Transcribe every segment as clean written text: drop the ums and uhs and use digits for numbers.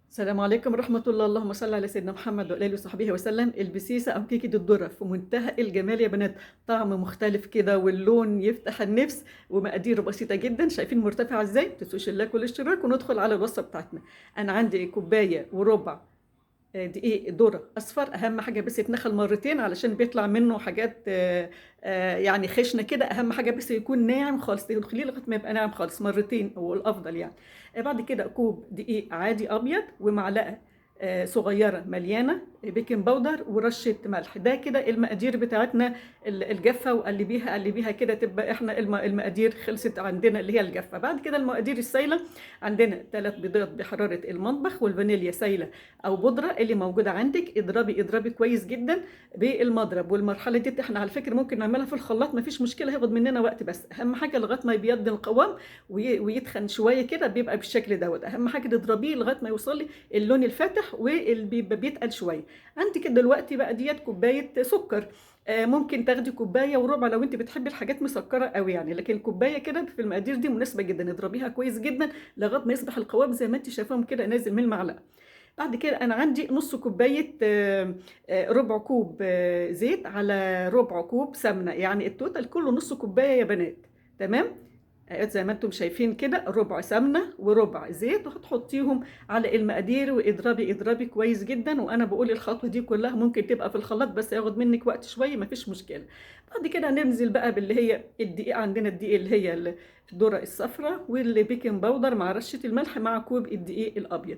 السلام عليكم ورحمة الله، اللهم صل على سيدنا محمد وآله وصحبه وسلم. البسيسة أو كيكة الذرة في منتهى الجمال يا بنات، طعم مختلف كده واللون يفتح النفس ومقاديره بسيطة جدا. شايفين مرتفعة ازاي؟ متنسوش اللايك والاشتراك وندخل على الوصفة بتاعتنا. أنا عندي كوباية وربع دقيق ذرة أصفر. أهم حاجة بس يتنخل مرتين علشان بيطلع منه حاجات يعني خشنة كده. أهم حاجة بس يكون ناعم خالص، تخليه لغاية ما يبقى ناعم خالص مرتين هو الأفضل يعني. بعد كده كوب دقيق عادي أبيض ومعلقة صغيرة مليانة بيكنج باودر ورشة ملح. ده كده المقادير بتاعتنا الجافة، وقلبيها قلبيها كده تبقى احنا المقادير خلصت عندنا اللي هي الجافة. بعد كده المقادير السايلة عندنا 3 بيضات بحرارة المطبخ، والفانيليا سايلة او بودره اللي موجوده عندك. اضربي كويس جدا بالمضرب. والمرحله دي احنا على فكره ممكن نعملها في الخلاط، مفيش مشكله، هياخد مننا وقت، بس اهم حاجه لغايه ما يبيض القوام ويتخن شويه كده بيبقى بالشكل دوت. اهم حاجه تضربيه لغايه ما يوصل لي اللون الفاتح وبيبقى بيتقل شويه. عندك دلوقتي بقى ديت كوبايه سكر. ممكن تاخدي كوبايه وربع لو انت بتحبي الحاجات مسكره قوي يعني، لكن كوبايه كده في المقادير دي مناسبه جدا. اضربيها كويس جدا لغايه ما يصبح القوام زي ما انت شايفاهم كده نازل من المعلقه. بعد كده انا عندي نص كوبايه ربع كوب زيت على ربع كوب سمنه، يعني التوتال كله نص كوبايه يا بنات. تمام. زي ما انتم شايفين كده ربع سمنه وربع زيت، وهتحطيهم على المقادير واضربي كويس جدا. وانا بقول الخطوه دي كلها ممكن تبقى في الخلاط بس ياخد منك وقت شويه، مفيش مشكله. بعد كده هننزل بقى باللي هي الدقيق. عندنا الدقيق اللي هي الذره الصفراء والبيكنج باودر مع رشه الملح مع كوب الدقيق الابيض.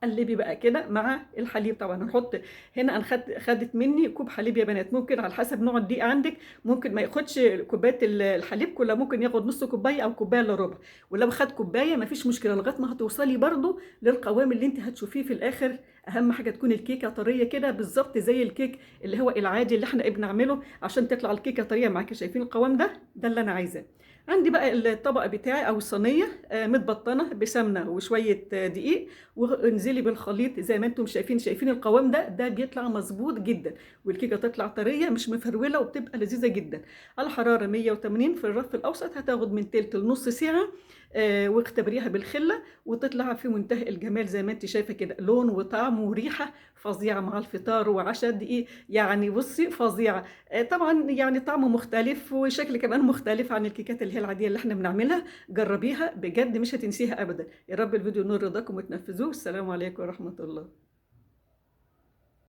قلبي بقى كده مع الحليب. طبعا هنحط هنا، انا خدت مني كوب حليب يا بنات. ممكن على حسب نوع الدقيق عندك ممكن ما ياخدش كوبايه الحليب كلها، ممكن ياخد نص كوبايه او كوبايه الا ربع. ولو خد كوبايه مفيش مشكله لغايه ما هتوصلي برضو للقوام اللي انت هتشوفيه في الاخر. اهم حاجه تكون الكيكه طريه كده بالظبط زي الكيك اللي هو العادي اللي احنا بنعمله عشان تطلع الكيكه طريه معاكي. شايفين القوام ده اللي انا عايزاه. عندي بقى الطبق بتاعي او الصينيه متبطنه بسمنه وشويه دقيق، وانزلي بالخليط زي ما انتم شايفين القوام ده بيطلع مظبوط جدا. والكيكه تطلع طريه مش مفروله وبتبقى لذيذه جدا. على حراره 180 في الرف الاوسط. هتاخد من تلت لنص ساعه. واختبريها بالخله وتطلع في منتهى الجمال زي ما انت شايفه كده، لون وطعم وريحه فظيعه مع الفطار وعشاء دقيق يعني. بصي فظيعه. طبعا يعني طعمه مختلف وشكل كمان مختلف عن الكيكات اللي هي العاديه اللي احنا بنعملها. جربيها بجد مش هتنسيها ابدا. يا رب الفيديو ينور رضاكم وتنفذوه. السلام عليكم ورحمه الله.